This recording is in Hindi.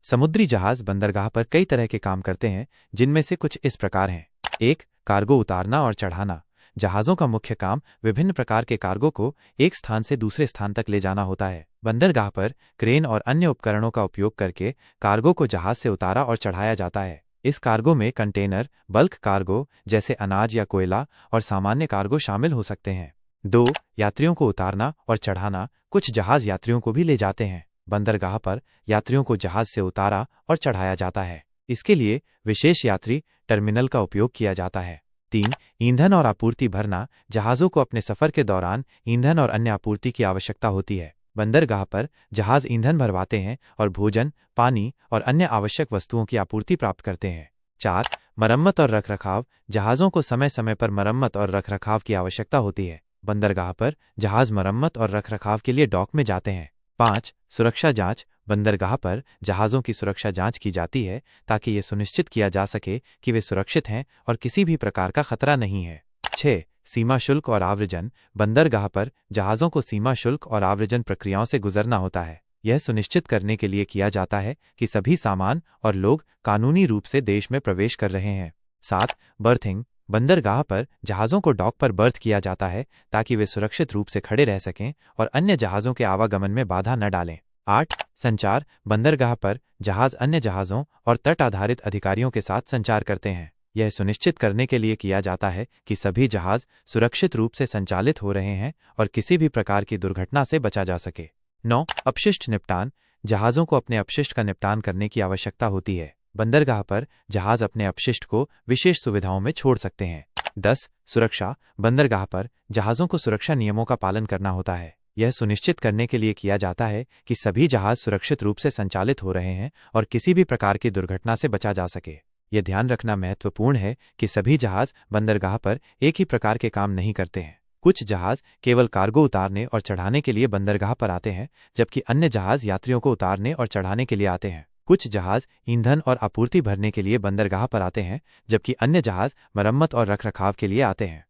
समुद्री जहाज बंदरगाह पर कई तरह के काम करते हैं, जिनमें से कुछ इस प्रकार हैं। 1. कार्गो उतारना और चढ़ाना। जहाज़ों का मुख्य काम विभिन्न प्रकार के कार्गो को एक स्थान से दूसरे स्थान तक ले जाना होता है। बंदरगाह पर क्रेन और अन्य उपकरणों का उपयोग करके कार्गो को जहाज से उतारा और चढ़ाया जाता है। इस कार्गो में कंटेनर, बल्क कार्गो जैसे अनाज या कोयला और सामान्य कार्गो शामिल हो सकते हैं। 2. यात्रियों को उतारना और चढ़ाना। कुछ जहाज यात्रियों को भी ले जाते हैं। बंदरगाह पर यात्रियों को जहाज से उतारा और चढ़ाया जाता है। इसके लिए विशेष यात्री टर्मिनल का उपयोग किया जाता है। 3. ईंधन और आपूर्ति भरना। जहाज़ों को अपने सफ़र के दौरान ईंधन और अन्य आपूर्ति की आवश्यकता होती है। बंदरगाह पर जहाज ईंधन भरवाते हैं और भोजन, पानी और अन्य आवश्यक वस्तुओं की आपूर्ति प्राप्त करते हैं। 4. मरम्मत और रखरखाव। जहाज़ों को समय समय पर मरम्मत और रखरखाव की आवश्यकता होती है। बंदरगाह पर जहाज मरम्मत और रखरखाव के लिए डॉक में जाते हैं। 5. सुरक्षा जांच। बंदरगाह पर जहाज़ों की सुरक्षा जांच की जाती है ताकि ये सुनिश्चित किया जा सके कि वे सुरक्षित हैं और किसी भी प्रकार का खतरा नहीं है। 6. सीमा शुल्क और आव्रजन। बंदरगाह पर जहाज़ों को सीमा शुल्क और आव्रजन प्रक्रियाओं से गुजरना होता है। यह सुनिश्चित करने के लिए किया जाता है कि सभी सामान और लोग कानूनी रूप से देश में प्रवेश कर रहे हैं। 7. बर्थिंग। बंदरगाह पर जहाज़ों को डॉक पर बर्थ किया जाता है ताकि वे सुरक्षित रूप से खड़े रह सकें और अन्य जहाज़ों के आवागमन में बाधा न डालें। 8. संचार। बंदरगाह पर जहाज़ अन्य जहाज़ों और तट आधारित अधिकारियों के साथ संचार करते हैं। यह सुनिश्चित करने के लिए किया जाता है कि सभी जहाज़ सुरक्षित रूप से संचालित हो रहे हैं और किसी भी प्रकार की दुर्घटना से बचा जा सके। 9. अपशिष्ट निपटान। जहाज़ों को अपने अपशिष्ट का निपटान करने की आवश्यकता होती है। बंदरगाह पर जहाज़ अपने अपशिष्ट को विशेष सुविधाओं में छोड़ सकते हैं। 10. सुरक्षा। बंदरगाह पर जहाज़ों को सुरक्षा नियमों का पालन करना होता है। यह सुनिश्चित करने के लिए किया जाता है कि सभी जहाज़ सुरक्षित रूप से संचालित हो रहे हैं और किसी भी प्रकार की दुर्घटना से बचा जा सके। यह ध्यान रखना महत्वपूर्ण है कि सभी जहाज़ बंदरगाह पर एक ही प्रकार के काम नहीं करते हैं। कुछ जहाज़ केवल कार्गो उतारने और चढ़ाने के लिए बंदरगाह पर आते हैं, जबकि अन्य जहाज़ यात्रियों को उतारने और चढ़ाने के लिए आते हैं। कुछ जहाज़ ईंधन और आपूर्ति भरने के लिए बंदरगाह पर आते हैं, जबकि अन्य जहाज़ मरम्मत और रखरखाव के लिए आते हैं।